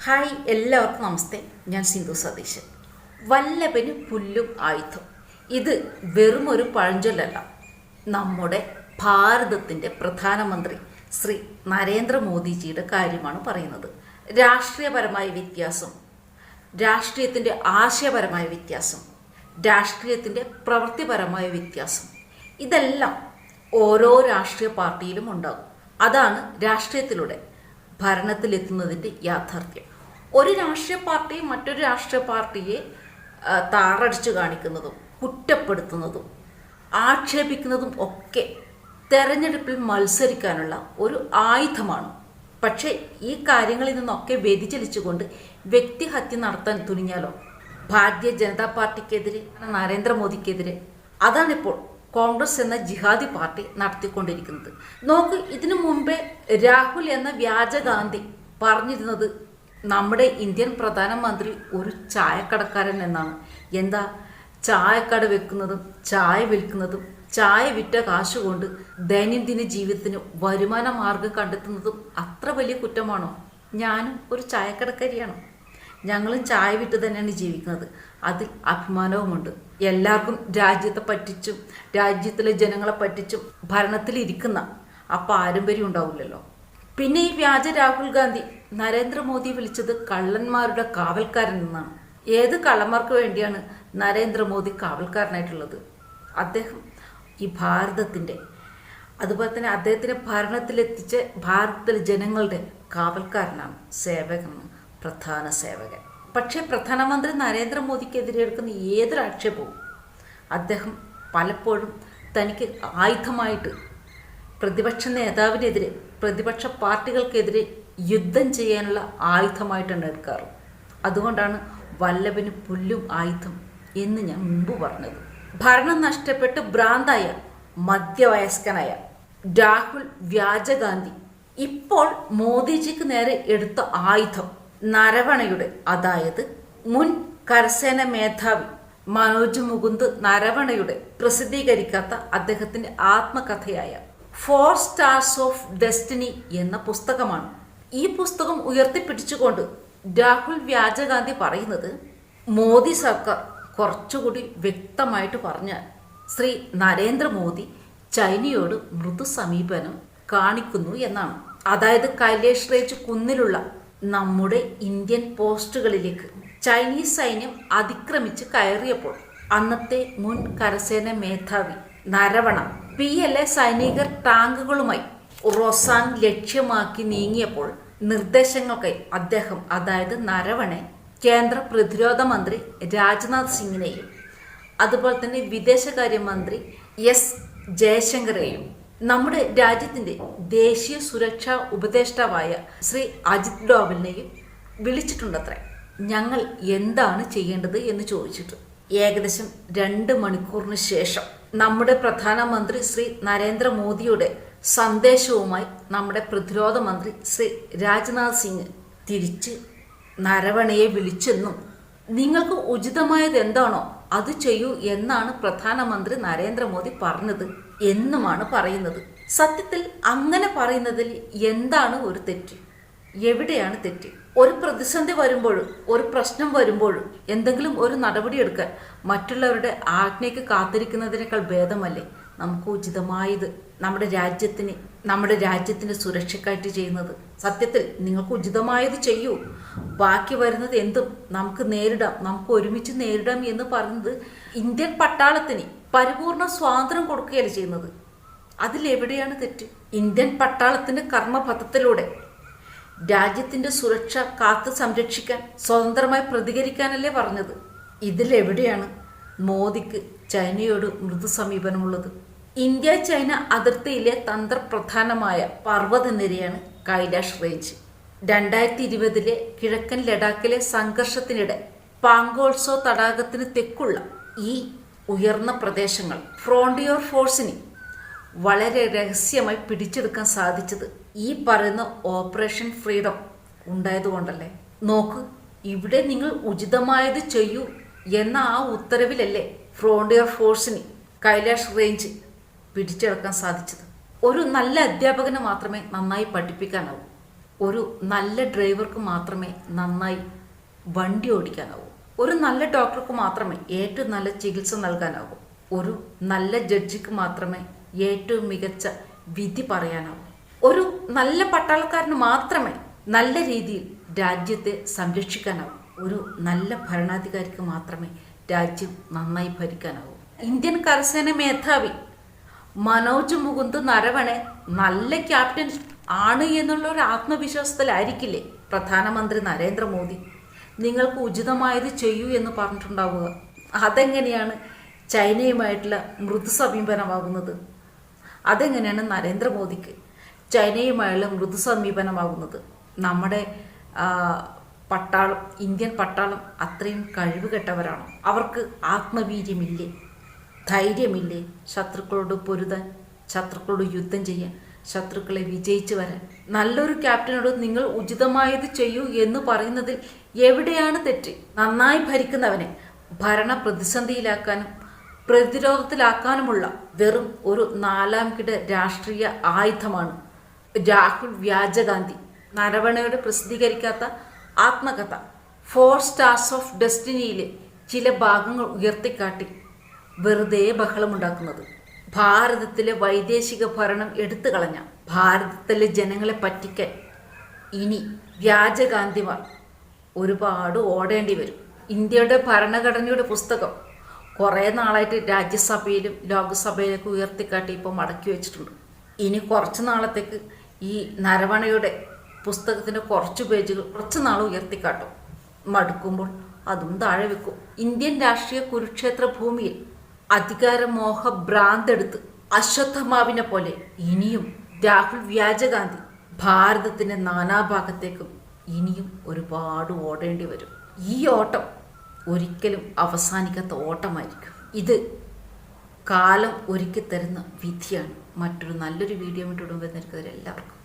Hi, എല്ലാവർക്കും നമസ്തേ. ഞാൻ സിന്ധു സതീശൻ. വല്ലഭന് പുല്ലും ആയുധം. ഇത് വെറും ഒരു പഴഞ്ചൊല്ലല്ല. നമ്മുടെ ഭാരതത്തിൻ്റെ പ്രധാനമന്ത്രി ശ്രീ നരേന്ദ്രമോദിജിയുടെ കാര്യമാണ് പറയുന്നത്. രാഷ്ട്രീയപരമായ വ്യത്യാസം, രാഷ്ട്രീയത്തിൻ്റെ ആശയപരമായ വ്യത്യാസം, രാഷ്ട്രീയത്തിൻ്റെ പ്രവൃത്തിപരമായ വ്യത്യാസം, ഇതെല്ലാം ഓരോ രാഷ്ട്രീയ പാർട്ടിയിലും ഉണ്ടാകും. അതാണ് രാഷ്ട്രീയത്തിലൂടെ ഭരണത്തിലെത്തുന്നതിൻ്റെ യാഥാർത്ഥ്യം. ഒരു രാഷ്ട്രീയ പാർട്ടി മറ്റൊരു രാഷ്ട്രീയ പാർട്ടിയെ താറടിച്ചു കാണിക്കുന്നതും കുറ്റപ്പെടുത്തുന്നതും ആക്ഷേപിക്കുന്നതും ഒക്കെ തെരഞ്ഞെടുപ്പിൽ മത്സരിക്കാനുള്ള ഒരു ആയുധമാണ്. പക്ഷേ ഈ കാര്യങ്ങളിൽ നിന്നൊക്കെ വ്യതിചലിച്ചുകൊണ്ട് വ്യക്തിഹത്യ നടത്താൻ തുനിഞ്ഞാലോ? ഭാരതീയ ജനതാ പാർട്ടിക്കെതിരെ, നരേന്ദ്രമോദിക്കെതിരെ അതാണിപ്പോൾ കോൺഗ്രസ് എന്ന ജിഹാദി പാർട്ടി നടത്തിക്കൊണ്ടിരിക്കുന്നത്. നോക്ക്, ഇതിനു മുമ്പേ രാഹുൽ എന്ന വ്യാജഗാന്ധി പറഞ്ഞിരുന്നത് നമ്മുടെ ഇന്ത്യൻ പ്രധാനമന്ത്രി ഒരു ചായക്കടക്കാരൻ എന്നാണ്. എന്താ, ചായക്കട വെക്കുന്നതും ചായ വിൽക്കുന്നതും ചായ വിറ്റ കാശുകൊണ്ട് ദൈനംദിന ജീവിതത്തിന് വരുമാന മാർഗം കണ്ടെത്തുന്നതും അത്ര വലിയ കുറ്റമാണോ? ഞാനും ഒരു ചായക്കടക്കാരിയാണ്. ഞങ്ങളും ചായ വിറ്റ് തന്നെയാണ് ജീവിക്കുന്നത്. അതിൽ അഭിമാനവുമുണ്ട്. എല്ലാവർക്കും രാജ്യത്തെ പറ്റിച്ചും രാജ്യത്തിലെ ജനങ്ങളെ പറ്റിച്ചും ഭരണത്തിലിരിക്കുന്ന ആ പാരമ്പര്യം ഉണ്ടാവില്ലല്ലോ. പിന്നെ ഈ വ്യാജ രാഹുൽ ഗാന്ധി നരേന്ദ്രമോദി വിളിച്ചത് കള്ളന്മാരുടെ കാവൽക്കാരൻ എന്നാണ്. ഏത് കള്ളന്മാർക്ക് വേണ്ടിയാണ് നരേന്ദ്രമോദി കാവൽക്കാരനായിട്ടുള്ളത്? അദ്ദേഹം ഈ ഭാരതത്തിൻ്റെ, അതുപോലെ തന്നെ അദ്ദേഹത്തിനെ ഭരണത്തിലെത്തിച്ച് ഭാരതത്തിലെ ജനങ്ങളുടെ കാവൽക്കാരനാണ്, സേവകനാണ്, പ്രധാന സേവകൻ. പക്ഷേ പ്രധാനമന്ത്രി നരേന്ദ്രമോദിക്കെതിരെ എടുക്കുന്ന ഏതൊരാക്ഷേപവും അദ്ദേഹം പലപ്പോഴും തനിക്ക് ആയുധമായിട്ട് പ്രതിപക്ഷ നേതാവിനെതിരെ, പ്രതിപക്ഷ പാർട്ടികൾക്കെതിരെ യുദ്ധം ചെയ്യാനുള്ള ആയുധമായിട്ടാണ് എടുക്കാറ്. അതുകൊണ്ടാണ് വല്ലഭന് പുല്ലും ആയുധം എന്ന് ഞാൻ മുമ്പ് പറഞ്ഞത്. ഭരണം നഷ്ടപ്പെട്ട് ഭ്രാന്തായ മധ്യവയസ്കനായ രാഹുൽ വ്യാജഗാന്ധി ഇപ്പോൾ മോദിജിക്ക് നേരെ എടുത്ത ആയുധം നരവണയുടെ, അതായത് മുൻ കരസേന മേധാവി മനോജ് മുകുന്ദ് നരവണയുടെ പ്രസിദ്ധീകരിക്കാത്ത അദ്ദേഹത്തിന്റെ ആത്മകഥയായ 4 സ്റ്റാർസ് ഓഫ് ഡെസ്റ്റിനി എന്ന പുസ്തകമാണ്. ഈ പുസ്തകം ഉയർത്തിപ്പിടിച്ചുകൊണ്ട് രാഹുൽ വ്യാജഗാന്ധി പറയുന്നത്, മോദി സർക്കാർ കുറച്ചുകൂടി വ്യക്തമായിട്ട് പറഞ്ഞാൽ ശ്രീ നരേന്ദ്രമോദി ചൈനയോട് മൃദു സമീപനം കാണിക്കുന്നു എന്നാണ്. അതായത് കൈലേഷ് റേഞ്ച് കുന്നിലുള്ള നമ്മുടെ ഇന്ത്യൻ പോസ്റ്റുകളിലേക്ക് ചൈനീസ് സൈന്യം അതിക്രമിച്ച് കയറിയപ്പോൾ അന്നത്തെ മുൻ കരസേന മേധാവി നരവണ PLA സൈനികർ ടാങ്കുകളുമായി റൊസാങ് ലക്ഷ്യമാക്കി നീങ്ങിയപ്പോൾ നിർദ്ദേശങ്ങൾക്കായി അദ്ദേഹം, അതായത് നരവണെ, കേന്ദ്ര പ്രതിരോധ മന്ത്രി രാജ്നാഥ് സിംഗിനെയും അതുപോലെ തന്നെ വിദേശകാര്യമന്ത്രി S ജയശങ്കറെയും നമ്മുടെ രാജ്യത്തിൻ്റെ ദേശീയ സുരക്ഷാ ഉപദേഷ്ടാവായ ശ്രീ അജിത് ഡോവലിനെയും വിളിച്ചിട്ടുണ്ടത്രേ. ഞങ്ങൾ എന്താണ് ചെയ്യേണ്ടത് എന്ന് ചോദിച്ചിട്ട് ഏകദേശം 2 മണിക്കൂറിന് ശേഷം നമ്മുടെ പ്രധാനമന്ത്രി ശ്രീ നരേന്ദ്രമോദിയുടെ സന്ദേശവുമായി നമ്മുടെ പ്രതിരോധ മന്ത്രി ശ്രീ രാജ്നാഥ് സിംഗ് തിരിച്ച് നരവണയെ വിളിച്ചെന്നും നിങ്ങൾക്ക് ഉചിതമായത് എന്താണോ അത് ചെയ്യൂ എന്നാണ് പ്രധാനമന്ത്രി നരേന്ദ്രമോദി പറഞ്ഞത് എന്നുമാണ് പറയുന്നത്. സത്യത്തിൽ അങ്ങനെ പറയുന്നതിൽ എന്താണ് ഒരു തെറ്റ്? എവിടെയാണ് തെറ്റ്? ഒരു പ്രതിസന്ധി വരുമ്പോഴും ഒരു പ്രശ്നം വരുമ്പോഴും എന്തെങ്കിലും ഒരു നടപടി എടുക്കാൻ മറ്റുള്ളവരുടെ ആജ്ഞയ്ക്ക് കാത്തിരിക്കുന്നതിനേക്കാൾ ഭേദമല്ലേ നമുക്ക് ഉചിതമായത് നമ്മുടെ രാജ്യത്തിന്റെ സുരക്ഷയ്ക്കായിട്ട് ചെയ്യുന്നത്? സത്യത്തിൽ നിങ്ങൾക്ക് ഉചിതമായത് ചെയ്യൂ, ബാക്കി വരുന്നത് എന്തും നമുക്ക് നേരിടാം, നമുക്ക് ഒരുമിച്ച് നേരിടാം എന്ന് പറയുന്നത് ഇന്ത്യൻ പട്ടാളത്തിന് പരിപൂർണ സ്വാതന്ത്ര്യം കൊടുക്കുകയല്ല ചെയ്യുന്നത്. അതിലെവിടെയാണ് തെറ്റ്? ഇന്ത്യൻ പട്ടാളത്തിന്റെ കർമ്മപഥത്തിലൂടെ രാജ്യത്തിന്റെ സുരക്ഷ കാത്തു സംരക്ഷിക്കാൻ, സ്വതന്ത്രമായി പ്രതികരിക്കാനല്ലേ പറഞ്ഞത്. ഇതിലെവിടെയാണ് മോദിക്ക് ചൈനയോട് മൃദു സമീപനമുള്ളത്? ഇന്ത്യ ചൈന അതിർത്തിയിലെ തന്ത്രപ്രധാനമായ പർവ്വതനിരയാണ് കൈലാഷ് റേഞ്ച്. 2020 കിഴക്കൻ ലഡാക്കിലെ സംഘർഷത്തിനിടെ പാങ്കോൾസോ തടാകത്തിന് തെക്കുള്ള ഈ ഉയർന്ന പ്രദേശങ്ങൾ ഫ്രോണ്ടിയർ ഫോഴ്സിന് വളരെ രഹസ്യമായി പിടിച്ചെടുക്കാൻ സാധിച്ചത് ഈ പറയുന്ന ഓപ്പറേഷൻ ഫ്രീഡം ഉണ്ടായതുകൊണ്ടല്ലേ. നോക്ക്, ഇവിടെ നിങ്ങൾ ഉചിതമായത് ചെയ്യൂ എന്ന ആ ഉത്തരവിലല്ലേ ഫ്രോണ്ടിയർ ഫോഴ്സിന് കൈലാഷ് റേഞ്ച് പിടിച്ചെടുക്കാൻ സാധിച്ചത്. ഒരു നല്ല അധ്യാപകന് മാത്രമേ നന്നായി പഠിപ്പിക്കാനാവൂ. ഒരു നല്ല ഡ്രൈവർക്ക് മാത്രമേ നന്നായി വണ്ടി ഓടിക്കാനാവൂ. ഒരു നല്ല ഡോക്ടർക്ക് മാത്രമേ ഏറ്റവും നല്ല ചികിത്സ നൽകാനാവൂ. ഒരു നല്ല ജഡ്ജിക്ക് മാത്രമേ ഏറ്റവും മികച്ച വിധി പറയാനാവൂ. ഒരു നല്ല പട്ടാളക്കാരന് മാത്രമേ നല്ല രീതിയിൽ രാജ്യത്തെ സംരക്ഷിക്കാനാവൂ. ഒരു നല്ല ഭരണാധികാരിക്ക് മാത്രമേ രാജ്യം നന്നായി ഭരിക്കാനാവൂ. ഇന്ത്യൻ കരസേന മേധാവി മനോജ് മുകുന്ദ് നരവണെ നല്ല ക്യാപ്റ്റൻ ആണ് എന്നുള്ള ഒരു ആത്മവിശ്വാസത്തിലായിരിക്കില്ലേ പ്രധാനമന്ത്രി നരേന്ദ്രമോദി നിങ്ങൾക്ക് ഉചിതമായത് ചെയ്യൂ എന്ന് പറഞ്ഞിട്ടുണ്ടാവുക? അതെങ്ങനെയാണ് ചൈനയുമായിട്ടുള്ള മൃദു സമീപനമാകുന്നത്? അതെങ്ങനെയാണ് നരേന്ദ്രമോദിക്ക് ചൈനയുമായുള്ള മൃദു സമീപനമാകുന്നത്? നമ്മുടെ പട്ടാളം, ഇന്ത്യൻ പട്ടാളം അത്രയും കഴിവ് കെട്ടവരാണോ? അവർക്ക് ആത്മവീര്യമില്ലേ? ധൈര്യമില്ലേ? ശത്രുക്കളോട് പൊരുതാൻ, ശത്രുക്കളോട് യുദ്ധം ചെയ്യാൻ, ശത്രുക്കളെ വിജയിച്ചു വരാൻ? നല്ലൊരു ക്യാപ്റ്റനോട് നിങ്ങൾ ഉചിതമായത് ചെയ്യൂ എന്ന് പറയുന്നതിൽ എവിടെയാണ് തെറ്റ്? നന്നായി ഭരിക്കുന്നവനെ ഭരണ പ്രതിസന്ധിയിലാക്കാനും പ്രതിരോധത്തിലാക്കാനുമുള്ള വെറും ഒരു നാലാം കിട രാഷ്ട്രീയ ആയുധമാണ് രാഹുൽ വ്യാജഗാന്ധി. നരവണയുടെ പ്രസിദ്ധീകരിക്കാത്ത ആത്മകഥ 4 സ്റ്റാർസ് ഓഫ് ഡെസ്റ്റിനിയിലെ ചില ഭാഗങ്ങൾ ഉയർത്തിക്കാട്ടി വെറുതെ ബഹളമുണ്ടാക്കുന്നത്. ഭാരതത്തിലെ വൈദേശിക ഭരണം എടുത്തു കളഞ്ഞ ഭാരതത്തിലെ ജനങ്ങളെ പറ്റിക്കാൻ ഇനി വ്യാജഗാന്ധിമാർ ഒരുപാട് ഓടേണ്ടി വരും. ഇന്ത്യയുടെ ഭരണഘടനയുടെ പുസ്തകം കുറേ നാളായിട്ട് രാജ്യസഭയിലും ലോക്സഭയിലൊക്കെ ഉയർത്തിക്കാട്ടി ഇപ്പോൾ മടക്കി വെച്ചിട്ടുണ്ട്. ഇനി കുറച്ച് നാളത്തേക്ക് ഈ നരവണയുടെ പുസ്തകത്തിൻ്റെ കുറച്ച് പേജുകൾ കുറച്ച് നാൾ ഉയർത്തിക്കാട്ടും. മടുക്കുമ്പോൾ അതും താഴെ വെക്കും. ഇന്ത്യൻ രാഷ്ട്രീയ കുരുക്ഷേത്ര ഭൂമിയിൽ അധികാരമോഹ ഭ്രാന്തെടുത്ത് അശ്വത്ഥമാവിനെ പോലെ ഇനിയും രാഹുൽ വ്യാജഗാന്ധി ഭാരതത്തിൻ്റെ നാനാഭാഗത്തേക്കും ഇനിയും ഒരുപാട് ഓടേണ്ടി വരും. ഈ ഓട്ടം ഒരിക്കലും അവസാനിക്കാത്ത ഓട്ടമായിരിക്കും. ഇത് കാലം ഒരുക്കി തരുന്ന വിധിയാണ്. മറ്റൊരു നല്ലൊരു വീഡിയോ ഇടുമ്പോൾ എല്ലാവർക്കും